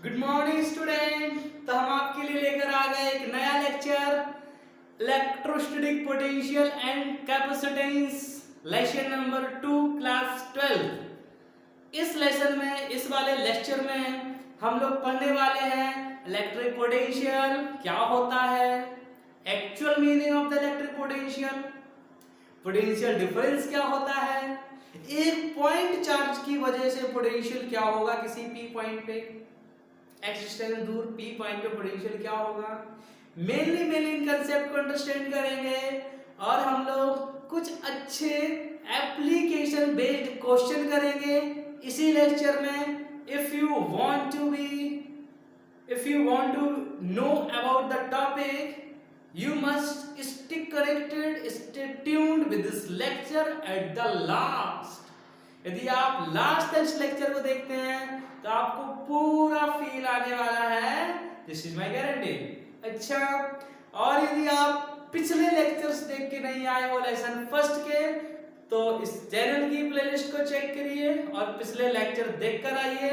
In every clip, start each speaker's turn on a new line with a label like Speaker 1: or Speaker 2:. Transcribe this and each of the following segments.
Speaker 1: Good morning student. तो हम आपके लिए लेकर आ गए एक नया lecture, electrostatic potential and capacitance, lesson number 2, class 12। इस लेसन में, इस वाले लेक्चर में हम लोग पढ़ने वाले हैं इलेक्ट्रिक पोटेंशियल क्या होता है, actual meaning of the electric potential, potential difference क्या होता है, एक पॉइंट चार्ज की वजह से पोटेंशियल क्या होगा किसी पी पॉइंट पे, एक्स डिस्टेंस दूर पी पॉइंट पे पोटेंशियल क्या होगा। मेनली इन कंसेप्ट को अंडरस्टैंड करेंगे और हम लोग कुछ अच्छे एप्लीकेशन बेस्ड क्वेश्चन करेंगे इसी लेक्चर में। If you want to know about the topic, you must stick connected, stay tuned with this lecture at the last। यदि आप लास्ट तक इस लेक्चर को देखते हैं तो आपको पूरा फील आने वाला है, दिस इज माय गारंटी। अच्छा, और यदि आप पिछले लेक्चर्स देख के नहीं आए हो लेसन फर्स्ट के, तो इस चैनल की प्लेलिस्ट को चेक करिए और पिछले लेक्चर देखकर आइए,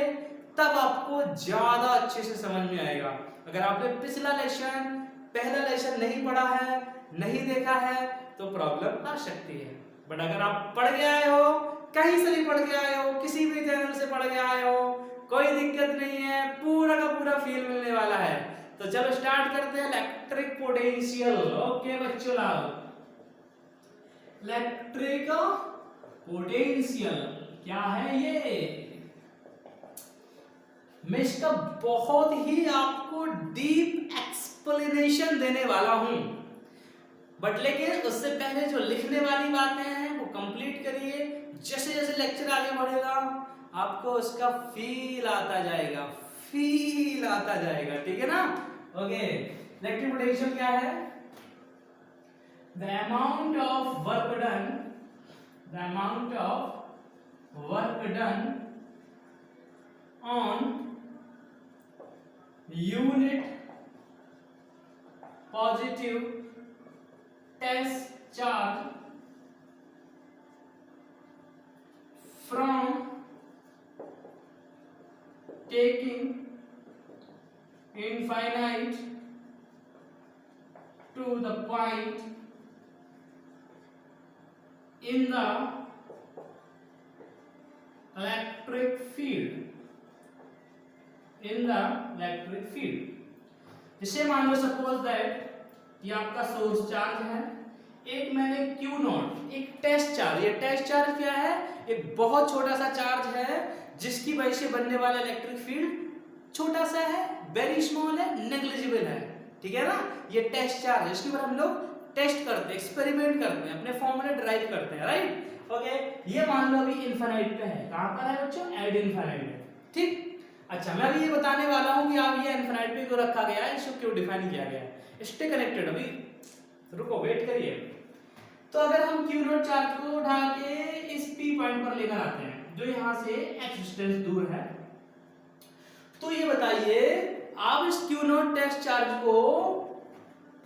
Speaker 1: तब आपको ज्यादा अच्छे से समझ में आएगा। अगर आपने पिछला लेसन, पहला लेसन नहीं पढ़ा है, नहीं देखा है, तो प्रॉब्लम आ सकती है। बट अगर आप पढ़ के आए हो, कहीं से भी पढ़ के आए हो, किसी भी चैनल से पढ़ के आए हो, कोई दिक्कत नहीं है, पूरा का पूरा फील मिलने वाला है। तो चलो स्टार्ट करते हैं इलेक्ट्रिक पोटेंशियल। ओके बच्चों, इलेक्ट्रिक पोटेंशियल क्या है ये, मैं इसका बहुत ही आपको डीप एक्सप्लेनेशन देने वाला हूं। बट लेकिन उससे पहले जो लिखने वाली बातें हैं वो कंप्लीट करिए। जैसे जैसे लेक्चर आगे बढ़ेगा आपको उसका फील आता जाएगा, ठीक है ना। ओके, इलेक्ट्रिक पोटेंशियल क्या है? The amount of work done on unit positive test charge from taking infinite to the point in the electric field, जैसे मान लो सपोज दैट ये आपका सोर्स चार्ज है, एक मैंने क्यू नॉट, एक टेस्ट चार्ज, ये टेस्ट चार्ज क्या है, एक बहुत छोटा सा चार्ज है जिसकी वजह से बनने वाला इलेक्ट्रिक फील्ड छोटा सा है, वेरी स्मॉल है, नेग्लिजिबल है, ठीक है ना। ये टेस्ट चार्ज है, इसके ऊपर हम लोग टेस्ट करते हैं, एक्सपेरिमेंट करते हैं, अपने फॉर्मूला ड्राइव करते हैं, राइट। ओके, ये मान लो अभी इनफाइनाइट पे है, कहां पर है बच्चों, एड इनफाइनाइट है, ठीक। अच्छा, मैं अभी ये बताने वाला हूं कि आप ये इनफिनिट पे क्यों रखा गया है, इसको क्यों डिफाइन किया गया है। स्टे कनेक्टेड, अभी रुको, वेट करिए। तो अगर हम क्यू नॉट चार्ज को उठा के इस पी पॉइंट पर लेकर आते हैं जो यहां से एक्स डिस्टेंस दूर है, तो ये बताइए आप इस क्यू नॉट टेस्ट चार्ज को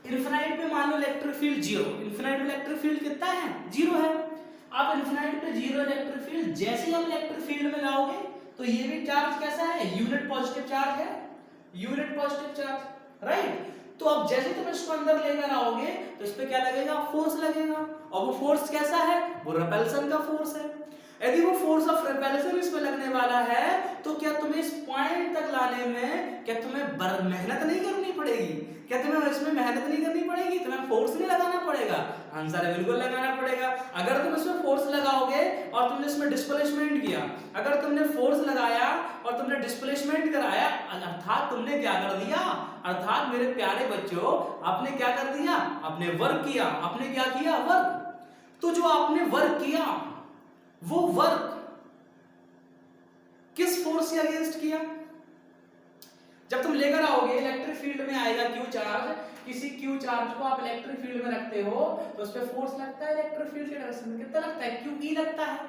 Speaker 1: इनफिनिट पे मान लो इलेक्ट्रिक फील्ड जीरो, इनफिनिट में इलेक्ट्रिक फील्ड कितना है, जीरो है। आप इनफिनिट पे जीरो इलेक्ट्रिक फील्ड जैसे ही आप इलेक्ट्रिक फील्ड में लाओगे तो ये भी चार्ज कैसा है, यूनिट पॉजिटिव चार्ज है, यूनिट पॉजिटिव चार्ज, राइट। तो अब जैसे तुम इसको अंदर लेकर आओगे तो इस पे क्या लगेगा, फोर्स लगेगा, और वो फोर्स कैसा है, वो रिपल्सन का फोर्स है। यदि वो फोर्स ऑफ रिपल्सन इसमें लगने वाला है तो क्या तुम्हें इस पॉइंट तक लाने में क्या तुम्हें मेहनत नहीं करनी पड़ेगी, क्या तुम्हें इसमें मेहनत नहीं करनी पड़ेगी, तुम्हें फोर्स नहीं लगाना पड़ेगा? आंसर है बिल्कुल लगाना पड़ेगा। अगर तुम इसमें फोर्स लगाओगे और तुमने इसमें डिस्प्लेसमेंट किया, अगर तुमने फोर्स लगाया और तुमने डिस्प्लेसमेंट कराया, अर्थात तुमने क्या कर दिया, अर्थात मेरे प्यारे बच्चों आपने क्या कर दिया, आपने वर्क किया, आपने क्या किया, वर्क। तो जो आपने वर्क किया वो वर्क किस फोर्स के अगेंस्ट किया? जब तुम लेकर आओगे इलेक्ट्रिक फील्ड में आएगा क्यू चार्ज, किसी क्यू चार्ज को आप इलेक्ट्रिक फील्ड में रखते हो तो उस पे फोर्स लगता है इलेक्ट्रिक फील्ड के डायरेक्शन में, कितना लगता है, क्यू ई लगता है,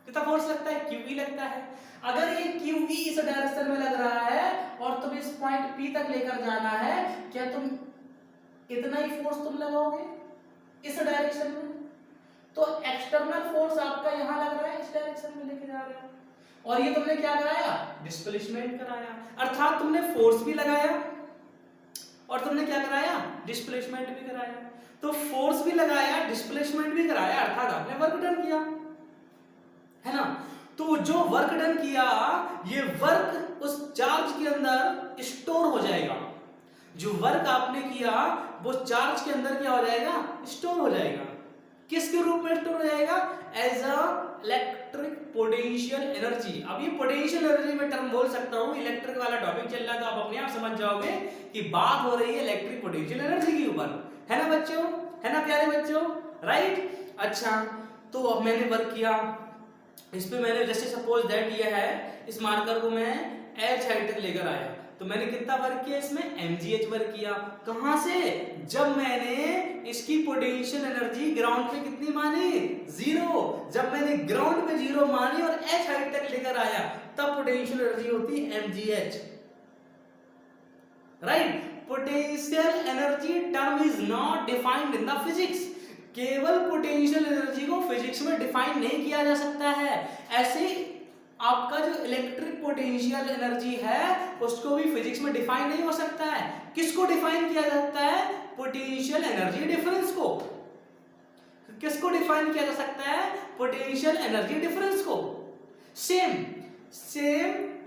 Speaker 1: कितना फोर्स लगता है, क्यू ई लगता है। अगर ये क्यू ई इस डायरेक्शन में लग रहा है और तुम इस पॉइंट पी तक लेकर जाना है, क्या तुम इतना ही फोर्स तुम लगाओगे इस डायरेक्शन में? तो एक्सटर्नल फोर्स आपका यहां लग रहा है, इस डायरेक्शन में लेके जा रहे हो, और ये तुमने क्या कराया, डिस्प्लेसमेंट कराया, अर्थात तुमने फोर्स भी लगाया और तुमने क्या कराया, डिस्प्लेसमेंट भी कराया। तो फोर्स भी लगाया, डिस्प्लेसमेंट भी कराया, अर्थात आपने वर्क डन किया, है ना। तो जो वर्क डन किया, ये वर्क उस चार्ज के अंदर स्टोर हो जाएगा। जो वर्क आपने किया वो चार्ज के अंदर क्या हो जाएगा, स्टोर हो जाएगा। किसके रूप में स्टोर हो जाएगा, as a electric potential energy. अब ये पोटेंशियल एनर्जी में टर्म बोल सकता हूं, इलेक्ट्रिक वाला टॉपिक चल रहा है तो आप अपने आप समझ जाओगे कि बात हो रही है इलेक्ट्रिक पोटेंशियल एनर्जी के ऊपर, है ना बच्चों, है ना प्यारे बच्चों, राइट। अच्छा, तो अब मैंने वर्क किया इस पे, मैंने जैसे सपोज दैट ये है, इस मार्कर को मैं एच हाइट तक लेकर आया, तो मैंने कितना वर्क किया इसमें, mgh वर्क किया। कहां से, जब मैंने इसकी पोटेंशियल एनर्जी ग्राउंड पे कितनी मानी, 0। जब मैंने ग्राउंड पे 0 मानी और h हाइट तक लेकर आया, तब पोटेंशियल एनर्जी होती है mgh, right. Potential energy term is not defined in the physics. केवल पोटेंशियल एनर्जी को फिजिक्स में डिफाइन नहीं किया जा सकता है, ऐसे आपका जो इलेक्ट्रिक पोटेंशियल एनर्जी है उसको भी फिजिक्स में डिफाइन नहीं हो सकता है। किसको डिफाइन किया जाता है, पोटेंशियल एनर्जी डिफरेंस को। किसको डिफाइन किया जा सकता है, पोटेंशियल एनर्जी डिफरेंस को। सेम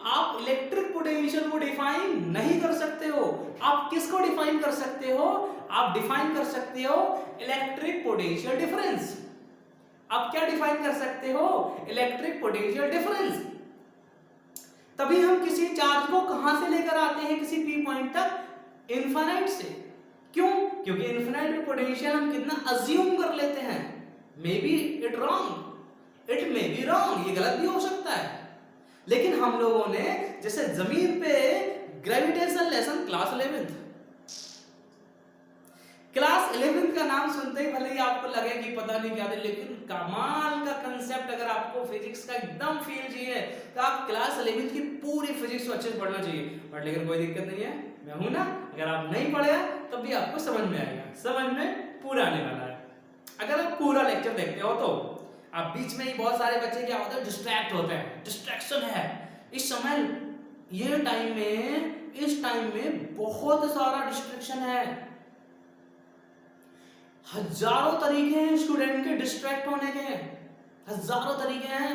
Speaker 1: आप इलेक्ट्रिक पोटेंशियल को डिफाइन नहीं कर सकते हो। आप किसको डिफाइन कर सकते हो, आप डिफाइन कर सकते हो इलेक्ट्रिक पोटेंशियल डिफरेंस। आप क्या डिफाइन कर सकते हो, इलेक्ट्रिक पोटेंशियल डिफरेंस। तभी हम किसी चार्ज को कहां से लेकर आते हैं किसी पी पॉइंट तक, इनफाइनाइट से। क्यों, क्योंकि इनफाइनाइट में पोटेंशियल हम कितना अज्यूम कर लेते हैं। May be it wrong, it may be wrong, ये गलत भी हो सकता है। लेकिन हम लोगों ने जैसे जमीन पे ग्रेविटेशन लेसन क्लास 11 का नाम सुनते ही भले ही आपको लगे कि पता नहीं क्या था, लेकिन कमाल का कंसेप्ट अगर आपको फिजिक्स का एकदम फील चाहिए तो आप क्लास 11 की पूरी फिजिक्स को अच्छे से पढ़ना चाहिए। बट लेकिन कोई दिक्कत नहीं है, मैं हूं ना, अगर आप नहीं पढ़े तब भी आपको समझ में आएगा, समझ में पूरा आने वाला है। अगर आप पूरा लेक्चर देखते हो तो आप बीच में ही बहुत सारे बच्चे क्या होते हैं, डिस्ट्रैक्ट होते हैं, डिस्ट्रैक्शन है इस समय, ये टाइम में, इस टाइम में बहुत सारा डिस्ट्रैक्शन है। हजारों तरीके हैं स्टूडेंट के डिस्ट्रैक्ट होने के, हजारों तरीके हैं,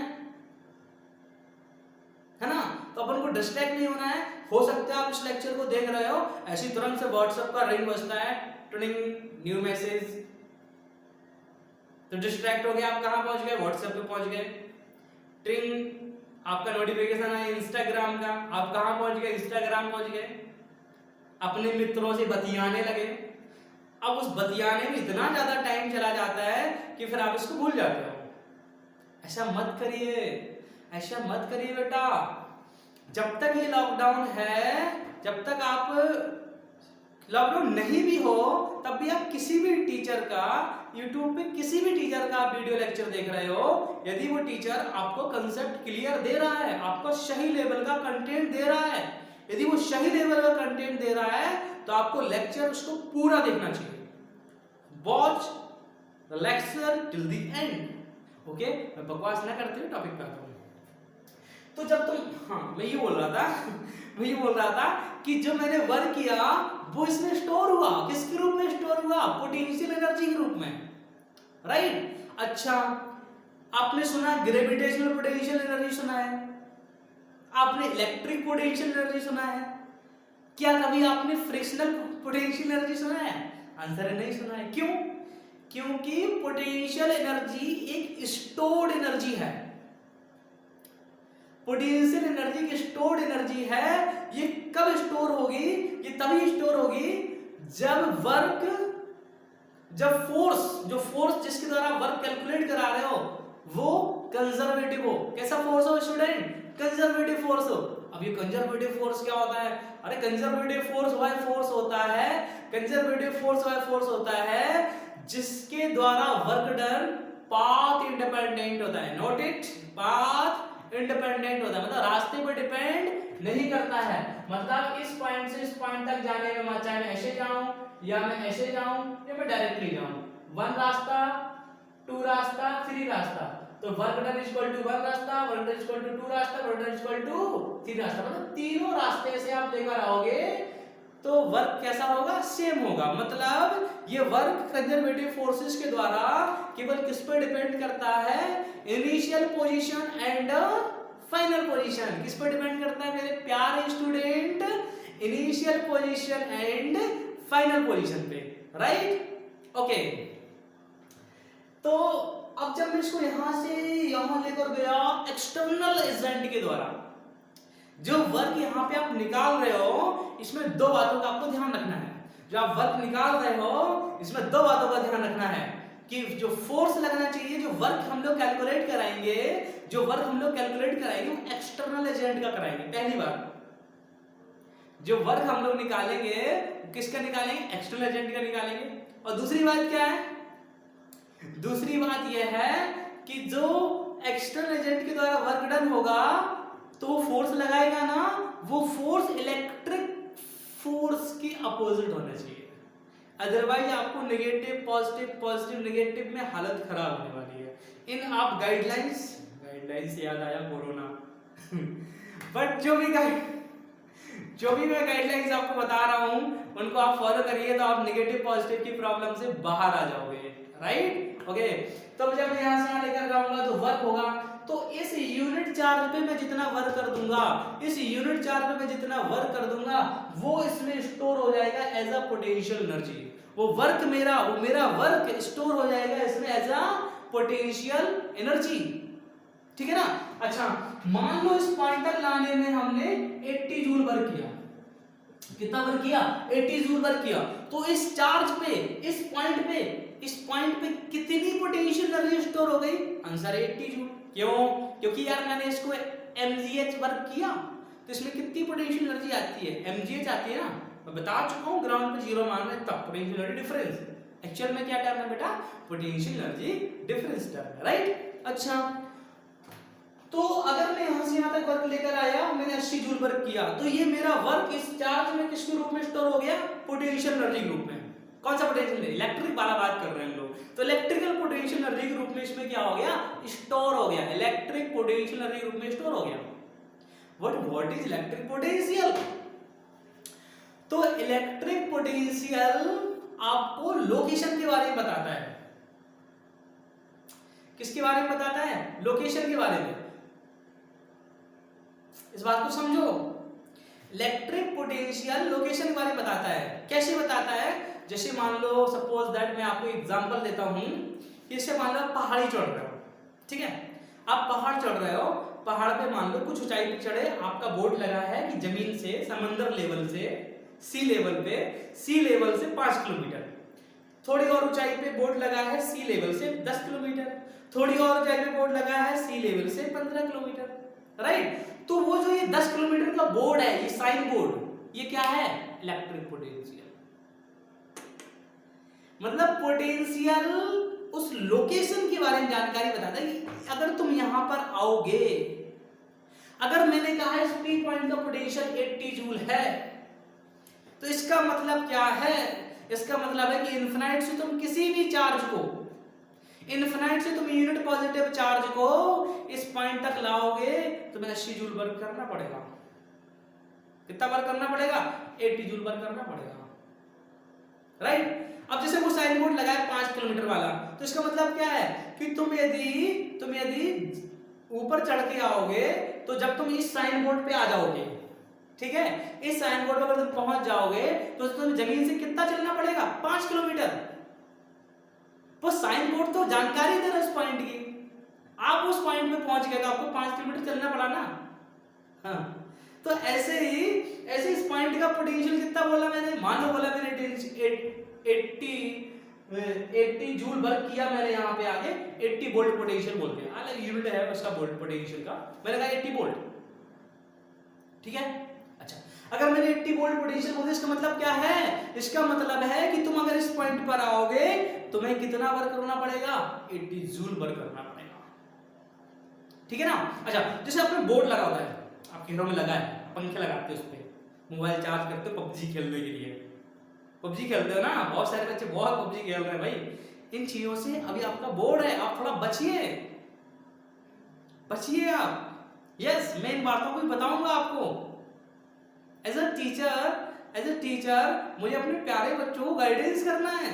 Speaker 1: है ना। तो अपन को डिस्ट्रैक्ट नहीं होना है। हो सकता है आप इस लेक्चर को देख रहे हो, ऐसी तुरंत से व्हाट्सएप का रिंग बजता है, ट्विंग न्यू मैसेज, तो डिस्ट्रैक्ट हो गए, आप कहां पहुंच गए, व्हाट्सएप पे पहुंच गए। ट्रिंग आपका नोटिफिकेशन आया इंस्टाग्राम का, आप कहां पहुंच गए, इंस्टाग्राम पहुंच गए, अपने मित्रों से बतियाने लगे। अब उस बतियाने में इतना ज्यादा टाइम चला जाता है कि फिर आप इसको भूल जाते हो। ऐसा मत करिए, ऐसा मत करिए बेटा। जब तक ये लॉकडाउन है, जब तक आप लॉकडाउन नहीं भी हो, तब भी आप किसी भी टीचर का यूट्यूब पे किसी भी टीचर का आप वीडियो लेक्चर देख रहे हो, यदि वो टीचर आपको कंसेप्ट क्लियर दे रहा है, आपको सही लेवल का कंटेंट दे रहा है, यदि वो सही लेवल का कंटेंट दे रहा है तो आपको लेक्चर उसको पूरा देखना चाहिए। Watch the lecture till the end. Okay, मैं बकवास ना करते हुए टॉपिक पे आता हूं। तो जब तुम, हाँ मैं ये बोल रहा था कि जो मैंने वर्क किया वो इसमें स्टोर हुआ, किसके रूप में स्टोर हुआ, पोटेंशियल एनर्जी के रूप में, राइट। अच्छा, आपने सुना ग्रेविटेशनल पोटेंशियल एनर्जी सुना है, आपने इलेक्ट्रिक पोटेंशियल एनर्जी सुना है, क्या कभी आपने फ्रिक्शनल पोटेंशियल एनर्जी सुना है? आंसर है नहीं सुना है। क्यों? क्योंकि पोटेंशियल एनर्जी एक स्टोर्ड एनर्जी है। पोटेंशियल एनर्जी की स्टोर्ड एनर्जी है। ये कब स्टोर होगी? ये तभी स्टोर होगी जब वर्क, जब फोर्स, जो फोर्स जिसके द्वारा वर्क कैलकुलेट करा रहे हो वो कंजर्वेटिव हो। कैसा फोर्स हो स्टूडेंट? कंजर्वेटिव फोर्स हो। अब ये कंजर्वेटिव फोर्स क्या होता है? अरे कंजर्वेटिव फोर्स वह फोर्स होता है, कंजर्वेटिव फोर्स वह फोर्स होता है जिसके द्वारा वर्क डन पाथ इंडिपेंडेंट होता है। नोट इट, पाथ इंडिपेंडेंट होता है, मतलब रास्ते पर डिपेंड नहीं करता है। मतलब इस पॉइंट से इस पॉइंट तक जाने में चाहे मैं ऐसे जाऊं या मैं ऐसे जाऊं या मैं डायरेक्टली जाऊं, 1 रास्ता, 2 रास्ता, 3 रास्ता, तो वर्क डन इक्वल टू 1 रास्ता, वर्क डन इक्वल टू 2 रास्ता, वर्क डन इक्वल टू 3 रास्ता, मतलब तीनों रास्ते से आप लेकर आओगे तो वर्क कैसा होगा, सेम होगा। मतलब ये वर्क कंजर्वेटिव फोर्सेस के द्वारा केवल किस पर डिपेंड करता है, initial position and final position. किस पर डिपेंड करता है मेरे प्यारे student, initial position and final position पे, राइट। ओके, तो अब जब मैं इसको यहां से यहां लेकर गया एक्सटर्नल एजेंट के द्वारा, जो वर्क यहाँ पे आप निकाल रहे हो, इसमें दो बातों का आपको ध्यान रखना है। जो आप वर्क निकाल रहे हो इसमें दो बातों का ध्यान रखना है कि जो फोर्स लगना चाहिए, जो वर्क हम लोग कैलकुलेट कराएंगे, जो वर्क हम लोग कैलकुलेट कराएंगे वो एक्सटर्नल एजेंट का कराएंगे। पहली बार जो वर्क हम लोग निकालेंगे किसका निकालेंगे, एक्सटर्नल एजेंट का निकालेंगे। और दूसरी बात क्या है, दूसरी बात यह है कि जो एक्सटर्नल एजेंट के द्वारा वर्क डन होगा तो फोर्स लगाएगा ना, वो फोर्स इलेक्ट्रिक फोर्स के अपोजिट होना चाहिए। अदरवाइज आपको नेगेटिव पॉजिटिव, पॉजिटिव नेगेटिव में हालत खराब होने वाली है। इन आप गाइडलाइंस से याद आया कोरोना बट जो भी मैं गाइडलाइंस आपको बता रहा हूं उनको आप फॉलो करिए तो आप नेगेटिव पॉजिटिव की प्रॉब्लम से बाहर आ जाओगे, राइट। ओके, तो जब मैं यहां से यहां लेकर जाऊंगा तो वर्क होगा, तो इस यूनिट चार्ज पे मैं जितना वर्क कर दूंगा, इस यूनिट चार्ज पे मैं जितना वर्क कर दूंगा वो इसमें स्टोर हो जाएगा एज अ पोटेंशियल एनर्जी। वो मेरा वर्क स्टोर हो जाएगा इसमें एज अ पोटेंशियल एनर्जी, ठीक है ना। अच्छा, मान लो इस पॉइंट तक लाने में हमने 80 जूल वर्क किया। कितना वर्क किया, 80 जूल वर्क किया। तो इस चार्ज पे, इस पॉइंट पे कितनी पोटेंशियल एनर्जी स्टोर हो गई, आंसर है 80 जूल। क्यों, क्योंकि यार मैंने इसको mgh वर्क किया तो इसमें कितनी पोटेंशियल एनर्जी आती है, mgh आती है ना। मैं बता चुका हूं ग्राउंड पे जीरो मान रहे तब पोटेंशियल एनर्जी डिफरेंस। एक्चुअल में क्या टर्म है बेटा, पोटेंशियल एनर्जी डिफरेंस टर्म है, राइट। अच्छा, तो अगर मैं यहां से यहां तक वर्क लेकर आया, मैंने 80 जूल वर्क किया, तो ये मेरा वर्क इस चार्ज में किसके रूप में स्टोर हो गया, पोटेंशियल एनर्जी के रूप में। कौन सा पोटेंशियल, इलेक्ट्रिक वाला बात कर रहे हैं हम लोग, तो इलेक्ट्रिकल पोटेंशियल एनर्जी के रूप में इसमें क्या हो गया, स्टोर हो गया। इलेक्ट्रिक पोटेंशियल एनर्जी के रूप में स्टोर हो गया। व्हाट इज इलेक्ट्रिक पोटेंशियल, तो इलेक्ट्रिक पोटेंशियल आपको लोकेशन के बारे में बताता है। किसके बारे में बताता है, लोकेशन के बारे में। इस बात को समझो, इलेक्ट्रिक पोटेंशियल लोकेशन के बारे में बताता है। कैसे बताता है, जैसे मान लो सपोज दैट मैं आपको एग्जांपल देता हूं कि इससे मान लो पहाड़ी चढ़ रहे हो, ठीक है, आप पहाड़ चढ़ रहे हो, पहाड़ पे मान लो कुछ ऊंचाई पे चढ़े, आपका बोर्ड लगा है कि जमीन से समंदर लेवल से सी लेवल से 5 किलोमीटर, थोड़ी और ऊंचाई पे बोर्ड लगा है सी लेवल से 10 किलोमीटर, थोड़ी और ऊंचाई पे बोर्ड लगा है सी लेवल से 15 किलोमीटर, राइट। तो वो जो ये 10 किलोमीटर का बोर्ड है, ये साइन बोर्ड, ये क्या है, इलेक्ट्रिक पोटेंशियल। मतलब पोटेंशियल उस लोकेशन के बारे में जानकारी बताता है कि अगर तुम यहां पर आओगे, अगर मैंने कहा इस पी पॉइंट का पोटेंशियल 80 जूल है, तो इसका मतलब क्या है, इसका मतलब है कि इनफिनाइट से तुम किसी भी चार्ज को, इनफिनाइट से तुम यूनिट पॉजिटिव चार्ज को इस पॉइंट तक लाओगे तो तुम्हें 80 जूल वर्क करना पड़ेगा। कितना वर्क करना पड़ेगा, 80 जूल वर्क करना पड़ेगा, राइट। अब जैसे वो साइन बोर्ड लगा है 5 किलोमीटर वाला, तो इसका मतलब क्या है कि तुम यदि ऊपर चढ़ के आओगे तो जब तुम इस साइन बोर्ड पे आ जाओगे, ठीक है, इस साइन बोर्ड पर तुम पहुंच जाओगे तो तुम्हें जमीन से कितना चलना पड़ेगा, 5 किलोमीटर। वो साइन बोर्ड तो जानकारी दे रहा है उस पॉइंट की, आप उस पॉइंट पे पहुंच गए तो आपको 5 किलोमीटर चलना पड़ा ना। हाँ, तो ऐसे ही इस पॉइंट का पोटेंशियल कितना बोला मैंने, मान लो बोला मैंने 80 जूल वर्क किया मैंने, यहाँ पे आगे 80 वोल्ट पोटेंशियल बोल दिया, अलग यूनिट है उसका वोल्ट पोटेंशियल का, मैंने कहा 80 वोल्ट, ठीक है। अच्छा, अगर मैंने 80 वोल्ट पोटेंशियल बोल दिया, इसका मतलब क्या है, इसका मतलब है कि तुम अगर इस पॉइंट पर आओगे तुम्हें कितना वर्क करना पड़ेगा, 80 जूल वर्क करना पड़ेगा, ठीक है ना। अच्छा, जैसे आपने बोर्ड लगा होता है, आपके घरों में लगा है, पंखे लगाते हैं उस पर, मोबाइल चार्ज करते हो पबजी खेलने के लिए, पबजी खेलते हो ना, बहुत सारे बच्चे बहुत पबजी खेल रहे हैं भाई। इन चीजों से अभी आपका बोर्ड है, आप थोड़ा बचिए, बचिए आप। यस, मैं इन बातों को भी बताऊंगा आपको। एज अ टीचर मुझे अपने प्यारे बच्चों को गाइडेंस करना है,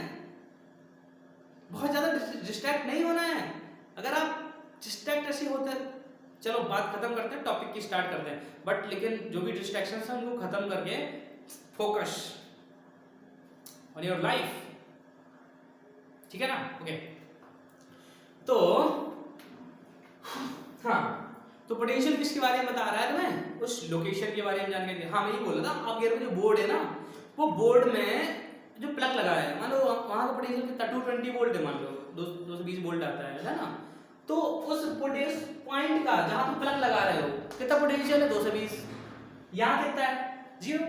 Speaker 1: बहुत ज्यादा डिस्ट्रैक्ट नहीं होना है। अगर आप डिस्ट्रैक्ट ऐसे होते हैं, चलो बात खत्म करते हैं, टॉपिक की स्टार्ट करते हैं, बट लेकिन जो भी डिस्ट्रैक्शन है उनको खत्म करके फोकस ऑन योर लाइफ, ठीक है ना? ओके, तो हाँ, तो पोटेंशियल किसके बारे में बता रहा है तुम्हें? उस लोकेशन के बारे में जानकारी दी। हाँ, मैं ये बोल रहा था, आप ये जो बोर्ड है ना, वो बोर्ड में जो प्लग लगा है, मान लो वहां का पोटेंशियल कितना 220 वोल्ट है, मान लो 220 वोल्ट आता है ना, तो उस पोटेंशियल पॉइंट का जहां तुम प्लग लगा रहे हो कितना पोटेंशियल है? 220। यहाँ कितना है? 0,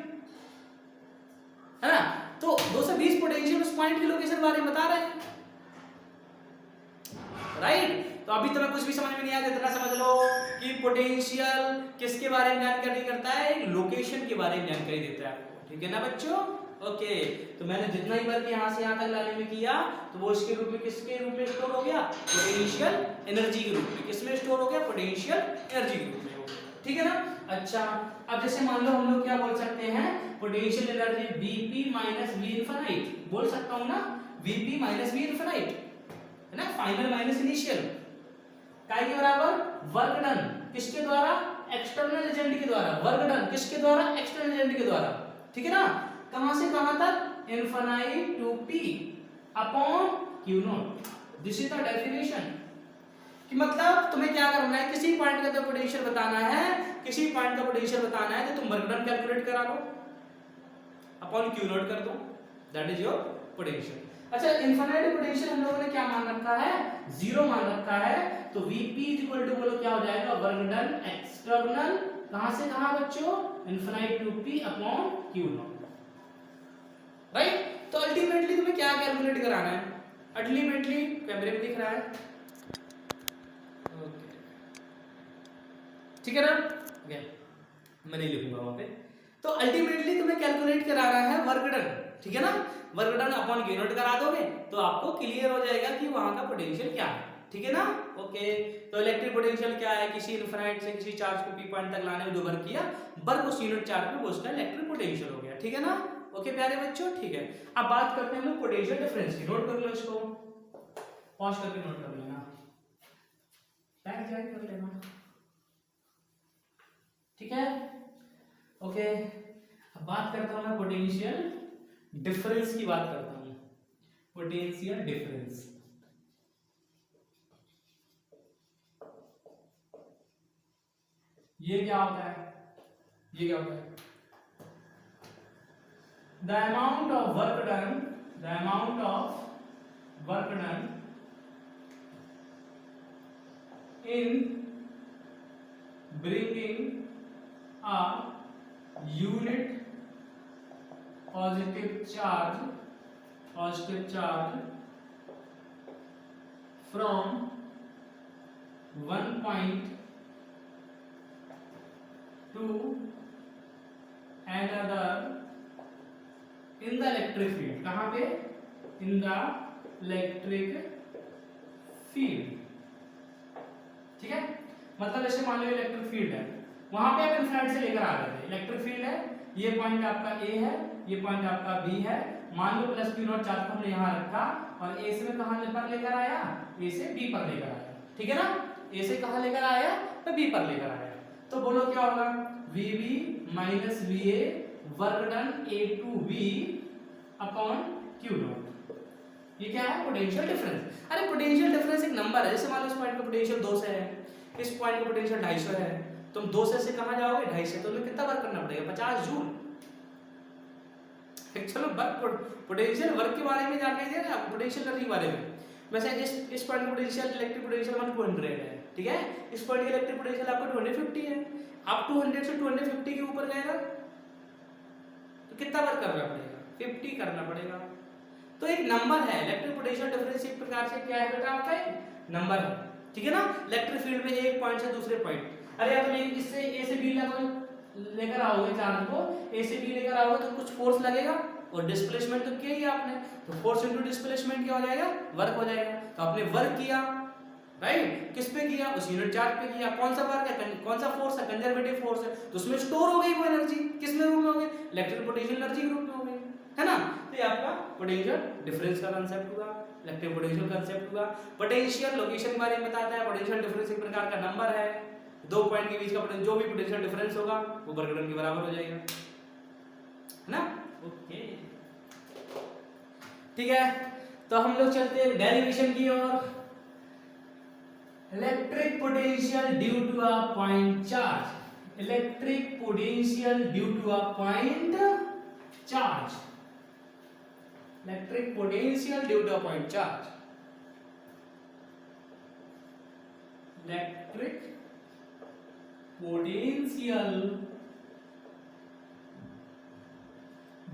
Speaker 1: है ना? तो 220 पोटेंशियल उस पॉइंट की लोकेशन बारे में बता रहे हैं, राइट? तो अभी तुम्हें कुछ भी समझ में नहीं आया, इतना समझ लो कि पोटेंशियल किसके बारे में जानकारी करता है? लोकेशन के बारे में जानकारी देता है, ठीक है ना बच्चों? ओके, तो मैंने जितना ही वर्क यहाँ से यहाँ तक लाने में किया, तो वो इसके रूप में, किसके रूप में स्टोर हो गया? पोटेंशियल एनर्जी के रूप में। किसमें स्टोर हो गया? पोटेंशियल एनर्जी के रूप में हो गया, ठीक है ना? अच्छा, अब जैसे मान लो हम लोग क्या बोल सकते हैं? Potential energy Vp minus V infinite बोल सकता हूँ ना, Vp माइनस V इनफिनिट, है ना? फाइनल माइनस इनिशियल, काय के बराबर? वर्क डन किसके द्वारा? एक्सटर्नल एजेंट के द्वारा। वर्क डन किसके द्वारा? एक्सटर्नल एजेंट के द्वारा, ठीक है ना? कहां से कहां तक? Infinite to P upon Q not. This is the definition. कि मतलब तुम्हें क्या करना है? किसी पॉइंट का पोटेंशियल बताना है, किसी पॉइंट का पोटेंशियल बताना है, तो तुम वर्क डन कैलकुलेट करा लो, अपॉन Q नॉट कर दो, दैट इज योर पोटेंशियल। अच्छा, इनफिनिट पोटेंशियल हम लोगों ने क्या मान रखा है? 0 मान रखा है, तो Vp इक्वल टू बोलो क्या हो जाएगा? वर्क डन एक्सटर्नल, कहां से कहां बच्चों? Infinite to P upon Q not, right? तो अल्टीमेटली तुम्हें क्या कैलकुलेट कराना है? अल्टीमेटली कैमरे में दिख रहा है, ओके, ठीक है ना? ओके, मैं नहीं लिखूंगा वहां पे। तो अल्टीमेटली तुम्हें कैलकुलेट कराना है वर्क डन, ठीक है ना? Work done upon Q not करा दोगे तो आपको क्लियर हो जाएगा कि वहां का पोटेंशियल क्या है, ठीक है ना? ओके, तो इलेक्ट्रिक पोटेंशियल क्या है? किसी इनफिनिट से किसी चार्ज को P पॉइंट तक लाने में जो वर्क किया, वर्क उस यूनिट चार्ज पे वो उसका इलेक्ट्रिक पोटेंशियल हो गया, ठीक है ना? ओके प्यारे बच्चों, ठीक है। अब बात करते हैं हम लोग पोटेंशियल डिफरेंस की। नोट कर लो इसको, पॉज करके नोट कर लेना, टाइम ज्वाइन कर लेना, ठीक है? ओके, अब बात करता हूं मैं पोटेंशियल डिफरेंस की बात करता हूं। पोटेंशियल डिफरेंस, ये क्या होता है? ये क्या होता है? The amount of work done in bringing a unit positive charge from one point to another in the electric field। कहां पे? in the electric field, ठीक है? मतलब जैसे मान लो इलेक्ट्रिक फील्ड है, वहां पे आप इनफिनिट से लेकर आ रहे थे, इलेक्ट्रिक फील्ड है, ये पॉइंट आपका A है, ये पॉइंट आपका B है, मान लो प्लस Q नॉट चार्ज हमने यहां रखा और A से कहां पर लेकर आया? A से B पर लेकर आया, ठीक है ना? A से कहां लेकर आया? तो B पर लेकर आया, तो बोलो क्या होगा? VB minus VA work done A to B upon Q not. ये क्या है? Potential difference. अरे पोटेंशियल डिफरेंस एक नंबर है, जैसे मान लो इस पॉइंट का पोटेंशियल 200 है, इस पॉइंट का पोटेंशियल 250 है, तुम 200 से कहां जाओगे? 250 से, तो तुम्हें कितना वर्क करना पड़ेगा? 50 जूल। चलो वर्क पोटेंशियल वर्क के बारे में जानकारी दे रहे हैं आपको, पोटेंशियल एनर्जी के बारे में। वैसे इस पॉइंट का पोटेंशियल इलेक्ट्रिक पोटेंशियल 1200 है, ठीक है? इस पॉइंट का इलेक्ट्रिक पोटेंशियल आपका 250 है। आप 200 से 250 के ऊपर जाएगा तो कितना वर्क करना पड़ेगा? 50 करना पड़ेगा। तो एक नंबर है, इलेक्ट्रिक पोटेंशियल डिफरेंस एक प्रकार से क्या है बेटा? आपका एक नंबर है, ठीक है ना? इलेक्ट्रिक फील्ड में एक पॉइंट से दूसरे पॉइंट, अरे यार तुम इससे A से B लेकर आओगे चार्ज को, A से B लेकर आओगे तो कुछ फोर्स लगेगा और डिस्प्लेसमेंट तो किया ही आपने, तो फोर्स इनटू डिस्प्लेसमेंट क्या हो जाएगा? वर्क हो जाएगा। तो आपने वर्क किया, राइट। किस पे किया? उस यूनिट चार्ज पे किया। कौन सा वर्क है, कौन सा फोर्स है, कंजर्वेटिव फोर्स है, तो उसमें स्टोर हो गई वो एनर्जी। किस में रूप में हो गई? इलेक्ट्रिक पोटेंशियल एनर्जी के रूप में हो गई, है ना। तो ये आपका पोटेंशियल डिफरेंस का कांसेप्ट हुआ, इलेक्ट्रिक पोटेंशियल कांसेप्ट हुआ। पोटेंशियल लोकेशन के बारे में बताता है। पोटेंशियल डिफरेंस एक प्रकार का नंबर है, दो पॉइंट के बीच का जो भी पोटेंशियल डिफरेंस होगा वो वर्क डन के बराबर हो जाएगा, है ना। ओके, ठीक है। तो हम लोग चलते हैं डेरिवेशन की ओर। Electric potential due to a point charge, electric potential due to a point charge, electric potential due to a point charge, electric potential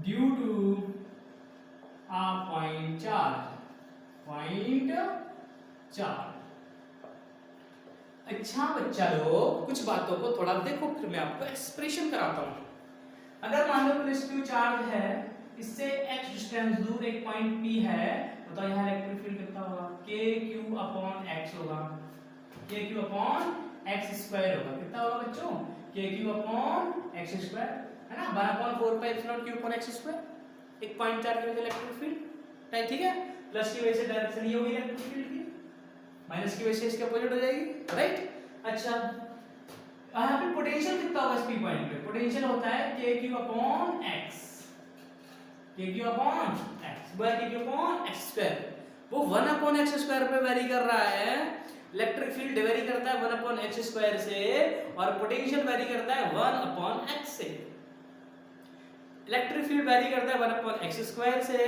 Speaker 1: due to a point charge। अच्छा बच्चा लोग, कुछ बातों को थोड़ा देखो, फिर मैं आपको एक्सप्रेशन कराता हूं। अगर मान लो प्लस क्यू चार्ज है, इससे x डिस्टेंस दूर एक पॉइंट P है, बताओ यहाँ इलेक्ट्रिक फील्ड कितना होगा? kq अपॉन x होगा, kq अपॉन x स्क्वायर होगा। कितना होगा बच्चों? kq अपॉन x स्क्वायर, है ना, 1/4 pi epsilon q upon x square. एक पॉइंट चार्ज की वजह से इलेक्ट्रिक फील्ड, ठीक है। प्लस की वजह से डायरेक्शन ये होगी इलेक्ट्रिक फील्ड की, माइनस की वजह से इसके अपोजिट हो जाएगी, राइट। अच्छा, यहाँ पे पोटेंशियल कितना होगा इस पी पॉइंट पे? पोटेंशियल होता है kq upon x, kq upon x by kq upon x square. वो 1 अपॉन x स्क्वायर पे वेरी कर रहा है। इलेक्ट्रिक फील्ड वेरी करता है 1 अपॉन x स्क्वायर से, और पोटेंशियल वेरी करता है 1 अपॉन x से। इलेक्ट्रिक फील्ड वेरी करता है 1 अपॉन x स्क्वायर से,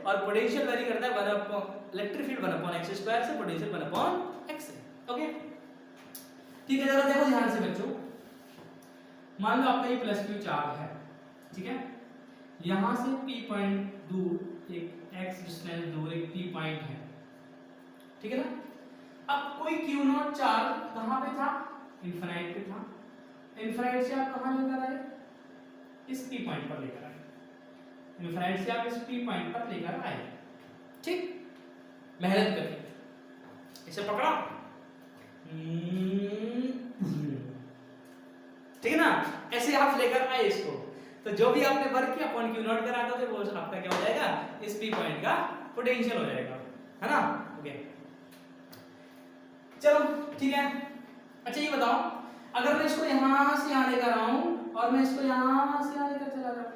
Speaker 1: और पोटेंशियल वेरी करता है 1 upon electric field 1 upon x square से, पोटेंशियल 1 अपॉन x से। ओके, ठीक है। जरा देखो ध्यान से बच्चों, मान लो आपका ये प्लस क्यू चार्ज है, ठीक है। यहां से p पॉइंट दूर एक x डिस्टेंस दूर एक p पॉइंट है, ठीक है ना। अब कोई q नॉट चार्ज कहां पे था? इनफिनिट पे था। इनफिनिट से आप कहां लेकर आए? इस p पॉइंट पर लेकर आए। इनफिनिट से आप इस p पॉइंट पर लेकर आए, ठीक। मेहनत करके इसे पकड़ा, ठीक है ना। ऐसे आप लेकर आए इसको, तो जो भी आपने वर्क किया अपॉन क्यू नॉट करा दोगे, वो आपका क्या हो जाएगा? इस p पॉइंट का पोटेंशियल हो जाएगा, है ना। ओके, चलो ठीक है। अच्छा ये बताओ, अगर मैं इसको यहां से यहां लेकर आऊं और मैं इसको यहां से यहां लेकर चला जाऊं,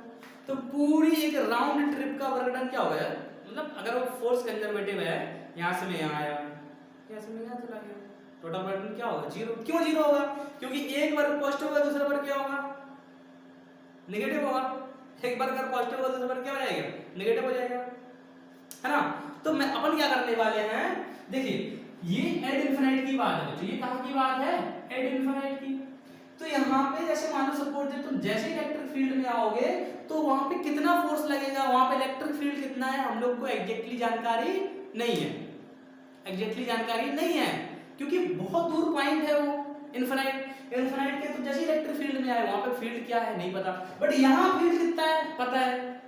Speaker 1: तो पूरी एक राउंड ट्रिप का वर्क डन क्या होगा यार? मतलब अगर वो फोर्स कंजर्वेटिव है, यहां से मैं यहां आया, यहां से मैं यहां चला गया, टोटल वर्क डन क्या होगा? जीरो। क्यों जीरो होगा? क्योंकि एक वर्क पॉजिटिव होगा, दूसरा वर्क क्या होगा? नेगेटिव होगा। एक वर्क अगर पॉजिटिव होगा, दूसरा वर्क क्या हो जाएगा? नेगेटिव हो जाएगा, है ना। तो मैं अपन क्या करने वाले हैं, देखिए ये एड इनफिनिट की बात है बच्चों। ये कहां की बात है? एड इनफिनिट की। तो यहाँ पे जैसे मान लो सपोज दे, तुम जैसे इलेक्ट्रिक फील्ड में आओगे तो वहां पे कितना फोर्स लगेगा, वहां पे इलेक्ट्रिक फील्ड कितना है, हम लोग को एग्जैक्टली जानकारी नहीं है, एग्जैक्टली जानकारी नहीं है, क्योंकि बहुत दूर पॉइंट है वो इनफिनिट। इनफिनिट के तो जैसे इलेक्ट्रिक फील्ड में आए वहां पे फील्ड क्या है नहीं पता, बट यहाँ फील्ड कितना है पता है,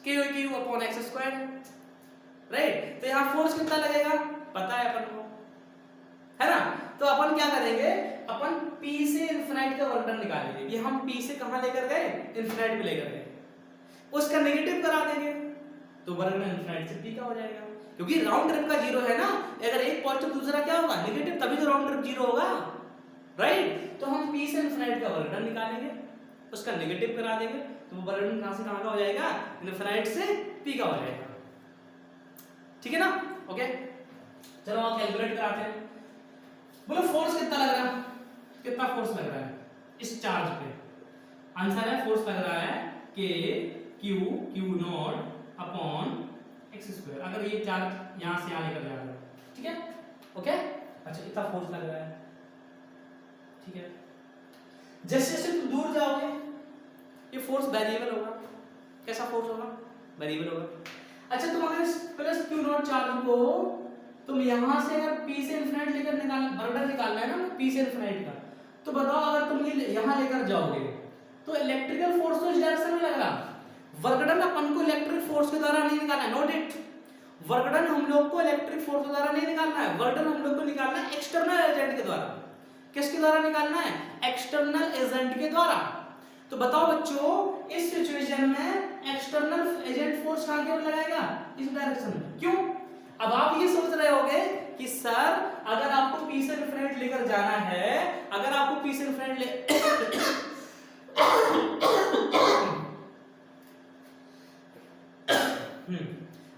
Speaker 1: q upon x square, right. तो यहाँ फोर्स कितना लगेगा पता है अपन को, है ना। तो अपन क्या करेंगे, अपन P से इनफिनिट का वर्क डन निकालेंगे। ये हम P से कहां लेकर गए? इनफिनिट में लेकर गए, उसका नेगेटिव करा देंगे, तो वर्क डन इनफिनिट से P का हो जाएगा, क्योंकि राउंड ट्रिप का जीरो है ना। अगर एक पॉजिटिव दूसरा क्या होगा? नेगेटिव, तभी तो राउंड ट्रिप जीरो होगा, राइट। तो हम P से इनफिनिट का वर्क डन निकालेंगे, उसका नेगेटिव करा देंगे, तो वर्क डन कहां से कहां का हो जाएगा? इनफिनिट से P का हो जाएगा, ठीक है ना। ओके, चलो आप कैलकुलेट कराते हैं। बोलो फोर्स कितना लग रहा है? कितना फोर्स लग रहा है इस चार्ज पे? आंसर है फोर्स लग रहा है k q not upon x square. अगर ये चार्ज यहां से यहां लेकर जा रहा है, ठीक है, ओके। अच्छा इतना फोर्स लग रहा है, ठीक है। जैसे जैसे तुम दूर जाओगे ये फोर्स वेरिएबल होगा। कैसा फोर्स होगा? वेरिएबल होगा। अच्छा तुम अगर इस प्लस q नॉट चार्ज को तुम यहां से अगर P से इनफिनिट लेकर वर्क निकालना है ना, P से इनफिनिट का, तो बताओ अगर तुम ये यहां लेकर जाओगे तो इलेक्ट्रिकल फोर्स तो इस डायरेक्शन में लग रहा, वर्क डन अपन को इलेक्ट्रिक फोर्स के द्वारा नहीं निकालना है, नोट इट। वर्क डन हम लोग को इलेक्ट्रिक फोर्स द्वारा नहीं निकालना है, वर्क डन हम लोग को निकालना है एक्सटर्नल एजेंट के द्वारा। किसके द्वारा निकालना है? एक्सटर्नल एजेंट के द्वारा। तो बताओ बच्चों, इस सिचुएशन में एक्सटर्नल एजेंट फोर्स कहां की ओर लगाएगा? इस डायरेक्शन में। क्यों? अब आप ये सोच रहे होंगे कि सर अगर आपको पी से रिफरेंट लेकर जाना है, अगर आपको पी से रिफरेंट ले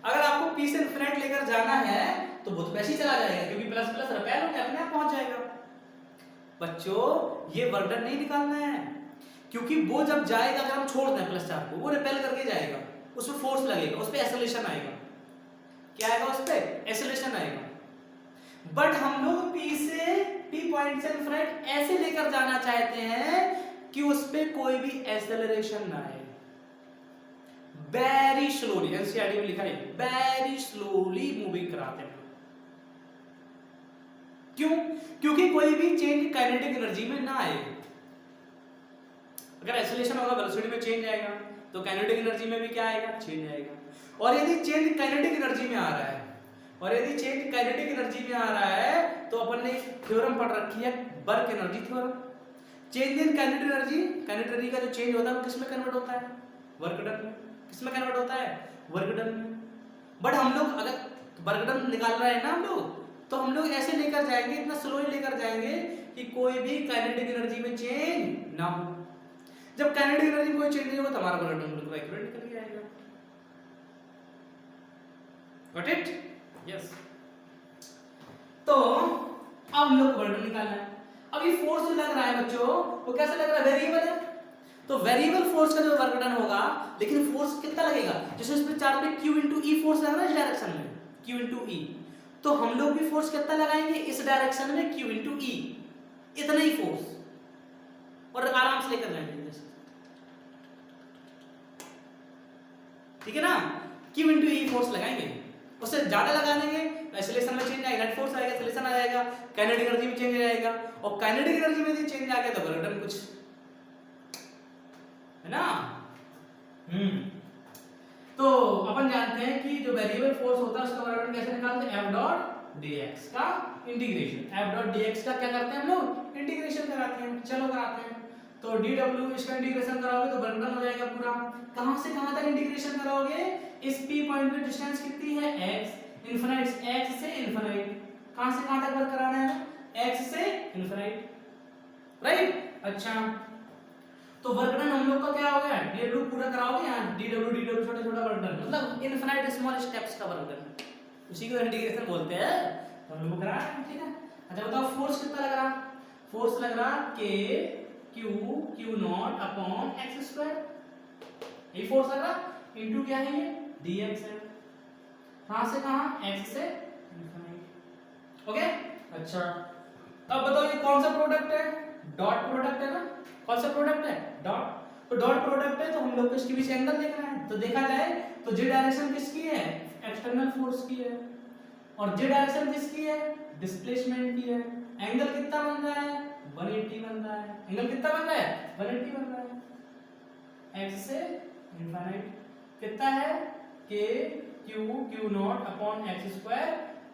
Speaker 1: अगर आपको पी से इन्फिनिट लेकर जाना है तो वो तो वैसे ही चला जाएगा, क्योंकि प्लस प्लस रिपेल होकर अपने आप पहुंच जाएगा। बच्चों ये वर्क डन नहीं निकालना है, क्योंकि वो जब जाएगा, अगर हम छोड़ दें प्लस चार्ज को, वो रिपेल करके जाएगा, उसमें फोर्स लगेगा, उस पर एक्सेलरेशन आएगा। क्या आएगा? उस पर एक्सेलरेशन आएगा। बट हम लोग पी से पी पॉइंट से इन्फिनिट ऐसे लेकर जाना चाहते हैं कि उस पर कोई भी एक्सेलरेशन ना आए, वेरी स्लोली। एनसीईआरटी में लिखा है वेरी स्लोली मूविंग कराते हैं। क्यों? क्योंकि कोई भी चेंज काइनेटिक एनर्जी में ना आए। अगर एक्सेलरेशन होगा वेलोसिटी में चेंज आएगा, तो काइनेटिक एनर्जी में भी क्या आएगा? चेंज आएगा। और यदि चेंज काइनेटिक एनर्जी में आ रहा है, और यदि चेंज काइनेटिक एनर्जी में आ रहा है, तो अपन ने थ्योरम पढ़ रखी है, work energy theorem. Change in kinetic energy, kinetic energy का जो चेंज होता है वो किस में कन्वर्ट होता है? वर्क डन में। किसमें कन्वर्ट होता है? वर्क डन में। बट हम लोग अगर वर्क डन निकाल रहे हैं ना हम लोग, तो हम लोग ऐसे लेकर जाएंगे, इतना स्लोली लेकर जाएंगे कि कोई भी काइनेटिक एनर्जी में चेंज ना हो। जब काइनेटिक एनर्जी में कोई चेंज नहीं होगा तो हमारा वर्क डन बिल्कुल एक्यूरेट निकल के आएगा। Got it? यस। तो अब हम लोग वर्क डन निकालना है। अब ये फोर्स जो लग रहा है बच्चों, वो कैसे लग रहा है? वेरिएबल है। तो वेरिएबल फोर्स का जो वर्क डन होगा, लेकिन फोर्स कितना लगेगा? जैसे इस पे चार्ज पे Q into E फोर्स लग रहा है इस डायरेक्शन में, Q into E, तो हम लोग भी फोर्स कितना लगाएंगे इस डायरेक्शन में? Q into E, इतना ही फोर्स, और आराम से लेकर जाएंगे जैसे, ठीक है ना? Q into E फोर्स लगाएंगे, उससे ज्यादा लगा देंगे तो एक्सेलरेशन में चेंज आएगा, नेट फोर्स आएगा, एक्सेलरेशन आ जाएगा, काइनेटिक एनर्जी में चेंज आएगा, और काइनेटिक एनर्जी में यदि चेंज आ गया तो वर्क डन कुछ है ना। तो अपन जानते हैं कि जो वेरिएबल फोर्स होता है उसका वर्क डन कैसे निकालते हैं? F डॉट dx का इंटीग्रेशन। F डॉट dx का क्या करते हैं हम लोग? इंटीग्रेशन कराते हैं। चलो कराते हैं। तो dw इसका इंटीग्रेशन कराओगे तो वर्क डन हो जाएगा पूरा। कहां से कहां तक इंटीग्रेशन करोगे? इस p पॉइंट पे डिस्टेंस कितनी है? x, इनफिनिट, x से इनफिनिट। कहां से कहां तक वर्क कराना है? x से इनफिनिट, राइट? अच्छा, तो वर्क डन हम लोग का क्या हो गया? dw पूरा कराओगे यहां, dw छोटा छोटा वर्क डन, मतलब इनफिनिट स्मॉल स्टेप्स का वर्क डन, उसी को इंटीग्रेशन बोलते हैं। तो हम लोग करा रहे हैं, ठीक है। अच्छा बताओ फोर्स कितना लग रहा? फोर्स लग रहा k q not upon x square, ये फोर्स लग रहा, इनटू क्या है ये? dx है। कहां से कहां? x से इनफिनिट। ओके। अच्छा अब बताओ ये कौन सा प्रोडक्ट है? डॉट प्रोडक्ट है ना? कौन सा प्रोडक्ट है? डॉट। तो डॉट प्रोडक्ट है तो हम लोग को इसके बीच एंगल देखना है। तो देखा जाए तो जे डायरेक्शन किसकी है? एक्सटर्नल फोर्स की है, और जे डायरेक्शन किसकी है? डिस्प्लेसमेंट की है। एंगल कितना बन रहा है? 180 बन रहा है। एंगल कितना बन रहा है? 180 बन रहा है। x से इनफिनिट कितना है? k q not upon x square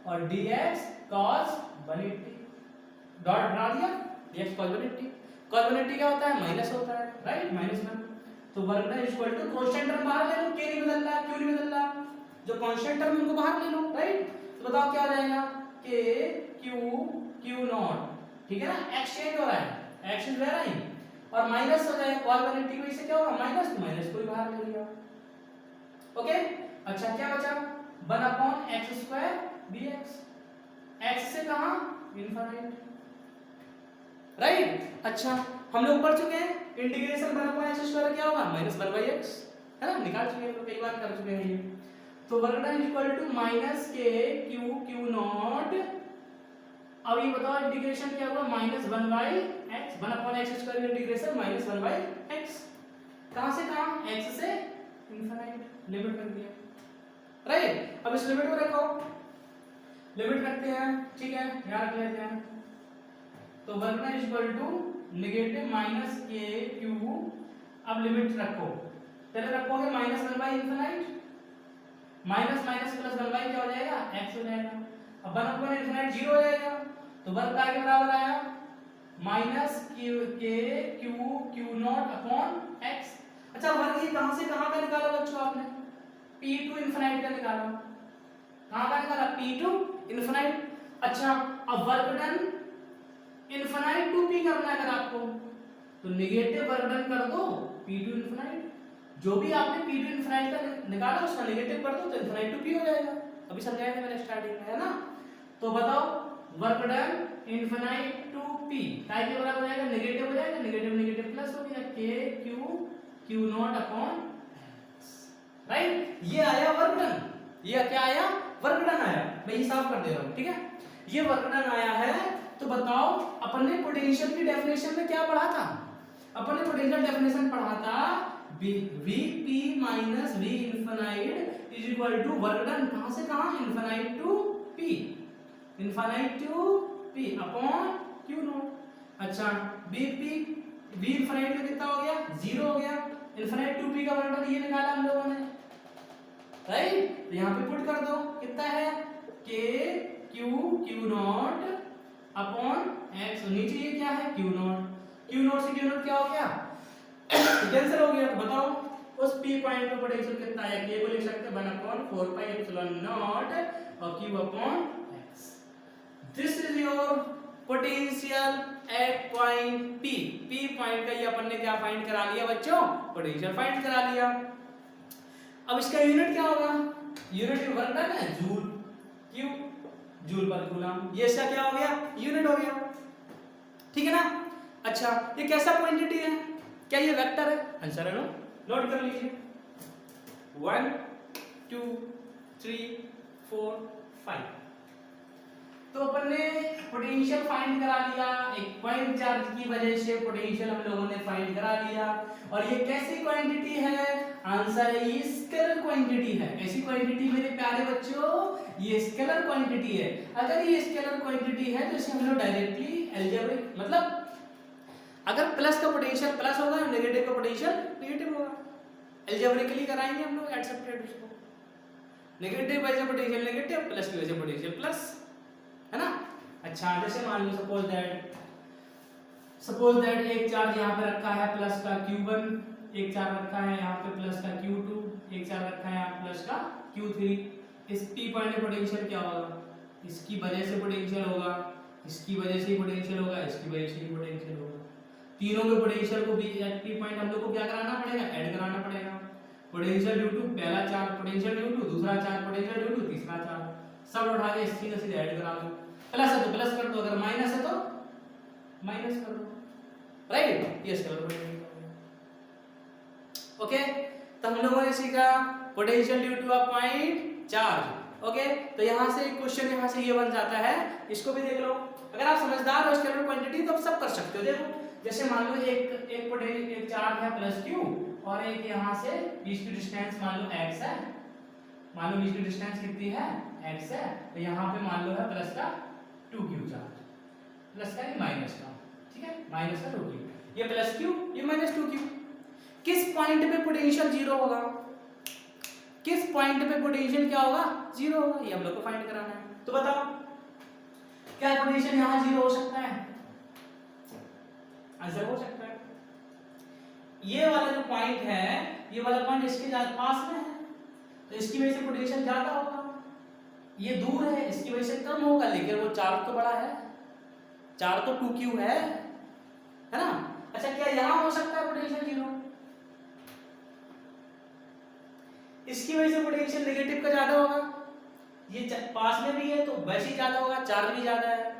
Speaker 1: और dx cos 180। डॉट बना दिया, dx cos 180। cos 180 क्या होता है? माइनस होता है, राइट? -1। तो work done equal to constant term बाहर ले लो, k नहीं बदल रहा, q नहीं बदल रहा, जो कांस्टेंट टर्म उनको बाहर ले लो, राइट? तो बताओ क्या हो जाएगा? k q नॉट, ठीक है ना? x चेंज हो रहा है, x इज वेरी, और माइनस हो जाएगा cos 180 को, इससे क्या होगा? माइनस, तो माइनस को भी बाहर ले लिया। ओके। अच्छा क्या बचा? 1 upon x square dx, x से कहां? Infinite, right? अच्छा हम लोग पढ़ चुके हैं इंटीग्रेशन 1 अपॉन x स्क्वायर क्या होगा? -1/x, है ना? निकाल चुके हैं, कई बार कर चुके हैं ये। तो work done equal to -k q not. अब ये बताओ इंटीग्रेशन क्या होगा? -1/x, 1 upon x square integration -1/x, कहां से कहां? x से इनफिनिट, लिमिट कर दिया, राइट? अब इस लिमिट को रखो, लिमिट रखते हैं, ठीक है, याद रख लेते हैं। तो work done equal to negative -k q, अब लिमिट रखो, पहले रखोगे -1/∞, माइनस माइनस प्लस 1 क्या हो जाएगा, x हो जाएगा। अब 1/∞ 0 हो जाएगा, तो वर्ग का के बराबर आया minus Q not upon x। अच्छा वर्ग ये कहां से कहां का निकाला बच्चों आपने, p टू इनफिनिट का निकाला। कहां का निकाला, p टू इनफिनिट। अच्छा अब वर्ग डन इनफिनिट टू p करना है अगर आपको, तो नेगेटिव वर्ग डन कर दो p टू इनफिनिट। जो भी आपने p टू इनफिनिट का निकाला उसका नेगेटिव कर दो तो इनफिनिट टू p हो जाएगा। अभी समझाया था मैंने स्टार्टिंग में, है ना। तो बताओ work done infinite to p काय के बराबर हो जाएगा, नेगेटिव हो जाएगा, नेगेटिव नेगेटिव प्लस हो गया k q not upon x, right. ये आया वर्क डन, ये क्या आया, वर्क डन आया। मैं ये साफ कर दे रहा हूं, ठीक है। ये वर्क डन आया है। तो बताओ अपन ने पोटेंशियल की डेफिनेशन में क्या पढ़ा था, अपन ने पोटेंशियल डेफिनेशन पढ़ा था Vp minus V infinite is equal to work done कहां से कहां, infinite to p, infinite to p upon q not. अच्छा Vp V इनफिनिट में कितना हो गया, 0 हो गया, इनफिनिट टू p का वर्क डन ये निकाला हम लोगों ने, राइट। तो यहां पे पुट कर दो कितना है, k q not upon x, नीचे ये क्या है q नॉट, q नॉट से q नॉट क्या हो गया, कैंसिल हो गया। तो बताओ उस p पॉइंट पे पोटेंशियल कितना है, k को लिख सकते हैं 1/4 pi epsilon नॉट और q upon x। This is your potential at point p। p point का ये अपन ने क्या फाइंड करा लिया बच्चों, पोटेंशियल फाइंड करा लिया। अब इसका यूनिट क्या होगा, यूनिट वर्क डन है जूल, q जूल पर कूलम, ये इसका क्या हो गया, यूनिट हो गया, ठीक है ना। अच्छा ये कैसा क्वांटिटी है, क्या ये वेक्टर है, आंसर है नो, नोट कर लीजिए 1 2 3 4 5। तो अपन ने पोटेंशियल फाइंड करा लिया, एक पॉइंट चार्ज की वजह से पोटेंशियल हम लोगों ने फाइंड करा लिया। और ये कैसी क्वांटिटी है, आंसर है ये स्केलर क्वांटिटी है। कैसी क्वांटिटी मेरे प्यारे बच्चों, ये स्केलर क्वांटिटी है। अगर ये स्केलर क्वांटिटी है तो इसे हम लोग डायरेक्टली अलजेब्रिक, मतलब अगर प्लस का पोटेंशियल प्लस होगा, नेगेटिव का पोटेंशियल नेगेटिव होगा, अलजेब्रिकली कराएंगे हम लोग एक्सेप्टेड उसको। नेगेटिव वजह से पोटेंशियल नेगेटिव, प्लस की वजह से पोटेंशियल प्लस, है ना। अच्छा जैसे मान लो सपोज दैट एक चार्ज यहाँ पे रखा है प्लस का Q1, एक चार्ज रखा है यहाँ पे प्लस का Q2, एक चार्ज रखा है यहाँ प्लस का Q3। इस P पॉइंट में पोटेंशियल क्या होगा, इसकी वजह से पोटेंशियल होगा, इसकी वजह से पोटेंशियल होगा, इसकी वजह से पोटेंशियल होगा। तीनों के पोटेंशियल को भी P पॉइंट हम लोग को क्या कराना पड़ेगा, ऐड कराना पड़ेगा। पोटेंशियल ड्यू टू पहला चार्ज, पोटेंशियल ड्यू टू दूसरा चार्ज, पोटेंशियल ड्यू टू तीसरा चार्ज, सब उठा के सीधे सीधे ऐड करा दो। प्लस है तो प्लस कर दो, अगर माइनस है तो माइनस कर दो, राइट। ये स्केलर पोटेंशियल। ओके तो हम लोगों ने सीखा potential due to a point charge. Okay तो यहां से एक क्वेश्चन यहां से ये बन जाता है, इसको भी देख लो। अगर आप समझदार हो स्केलर क्वांटिटी तो आप सब कर सकते हो। देखो जैसे मान लो एक चार्ज है प्लस q और एक यहां से बीच की डिस्टेंस मान लो x है, मान लो बीच की डिस्टेंस कितनी है x है, तो यहां पे मान लो है प्लस का 2q चार्ज, प्लस का माइनस का, ठीक है, माइनस का 2q, ये प्लस q ये माइनस 2q। किस पॉइंट पे पोटेंशियल जीरो होगा, किस पॉइंट पे पोटेंशियल क्या होगा, जीरो होगा, ये हम लोग को फाइंड कराना है। तो बताओ क्या पोटेंशियल यहां जीरो हो सकता है, आंसर हो सकता है। ये वाला जो पॉइंट है, ये वाला पॉइंट इसके पास में है तो इसकी वजह से पोटेंशियल ज्यादा होगा, ये दूर है इसकी वजह से कम होगा, लेकिन वो चार्ज तो बड़ा है, चार्ज तो 2q है ना। अच्छा क्या यहां हो सकता है पोटेंशियल जीरो, इसकी वजह से पोटेंशियल नेगेटिव का ज्यादा होगा, ये पास में भी है तो वैसे ही ज्यादा होगा, चार्ज भी ज्यादा है।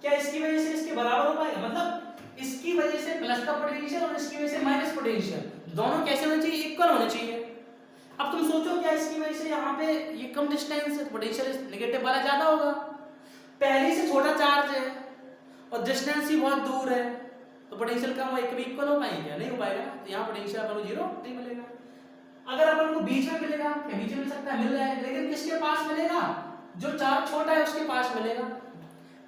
Speaker 1: क्या इसकी वजह से इसके बराबर हो पाएगा, मतलब इसकी वजह से प्लस का पोटेंशियल और इसकी वजह से माइनस पोटेंशियल दोनों कैसे होने चाहिए, इक्वल होने चाहिए। अब तुम सोचो क्या इसकी वजह से यहाँ पे ये कम डिस्टेंस है, पोटेंशियल नेगेटिव वाला ज्यादा होगा, पहले से छोटा चार्ज है और डिस्टेंस ही बहुत दूर है, तो पोटेंशियल कम हो कभी इक्वल हो पाएंगे, नहीं हो पाएगा। तो यहाँ पोटेंशियल अपन को जीरो नहीं मिलेगा। अगर अपन को बीच में मिलेगा, क्या बीच में मिल सकता है, मिल रहा है, लेकिन किसके पास मिलेगा, जो चार्ज छोटा है उसके पास मिलेगा।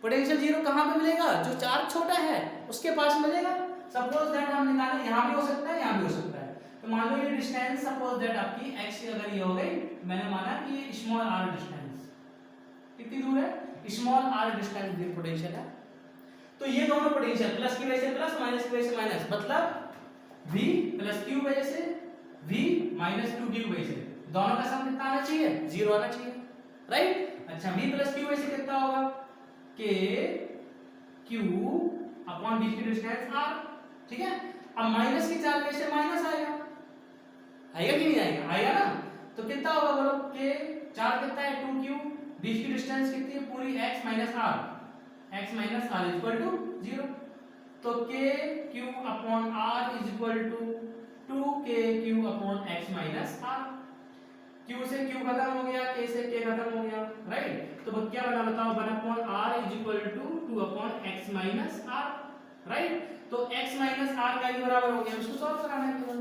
Speaker 1: पोटेंशियल जीरो कहाँ पे मिलेगा, जो चार्ज छोटा है उसके पास मिलेगा। सपोज दैट हम निकालें, यहाँ भी हो सकता है यहाँ भी हो सकता है, तो मान लो ये डिस्टेंस सपोज दैट आपकी x अगर ये हो गई, मैंने माना कि ये स्मॉल r डिस्टेंस कितनी दूर है, स्मॉल r डिस्टेंस दूर पोटेंशियल है। तो ये दोनों पोटेंशियल प्लस की वजह से प्लस माइनस की वजह से माइनस, मतलब v प्लस q वजह से v माइनस 2q वजह से दोनों का सम कितना आना चाहिए, 0 आना चाहिए, राइट। अच्छा v प्लस q वजह से कितना होगा, k q अपॉन बीच की डिस्टेंस r, ठीक है। अब माइनस की 4 वजह से माइनस आएगा, आएगा कि नहीं आएगा, आएगा ना। तो कितना होगा बोलो, k 4 कितना है 2q, बीच की डिस्टेंस कितनी है पूरी x minus r, x minus r equal to 0। तो k q upon r is equal to 2kq upon x minus r। q से q खत्म हो गया, k से k खत्म हो गया, राइट। तो क्या बना बताओ, 1 upon r is equal to 2 upon x minus r, right. तो x माइनस r का भी बराबर हो गया, इसको सॉल्व कराना है केवल,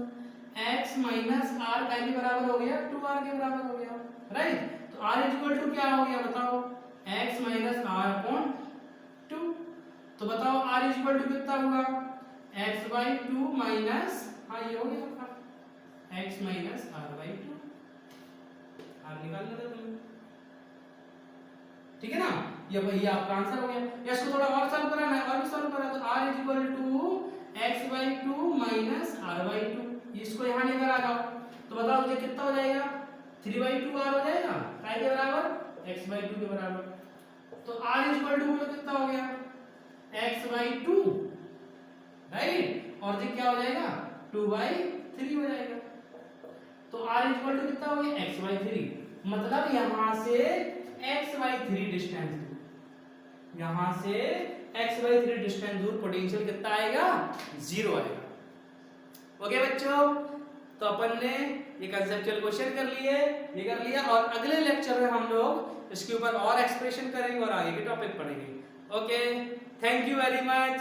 Speaker 1: x माइनस r का भी बराबर हो गया 2r के बराबर हो गया, राइट। तो r इज इक्वल टू क्या हो गया बताओ, x माइनस r अपॉन 2। तो बताओ r इज इक्वल टू कितना हुआ, x बाई 2 माइनस, हाँ ये हो गया आपका x minus r by 2, r निकाल लेते तुम, ठीक है ना। ये भैया आपका आंसर हो गया। इसको थोड़ा और सॉल्व कराना है, और भी सॉल्व करा तो r is equal to x by 2 minus r by 2, इसको यहाँ लेकर आ जाओ। तो बताओ मुझे कितना हो जाएगा, 3 बाई 2 r हो जाएगा, काय के बराबर, x बाई 2 के बराबर। तो r इज इक्वल टू बोलो कितना हो गया, x बाई 2, राइट, और ये क्या हो जाएगा 2 बाई 3 हो जाएगा। तो r इज इक्वल टू कितना हो गया, x बाई 3, मतलब यहाँ से x बाई 3 डिस्टेंस दूर, यहाँ से x बाई 3 डिस्टेंस दूर पोटेंशियल कितना आएगा, 0 आएगा। ओके बच्चों, तो अपन ने ये कंसेप्चुअल क्वेश्चन कर लिए, ये कर लिया, और अगले लेक्चर में हम लोग इसके ऊपर और एक्सप्रेशन करेंगे और आगे के टॉपिक पढ़ेंगे। Okay, thank you very much.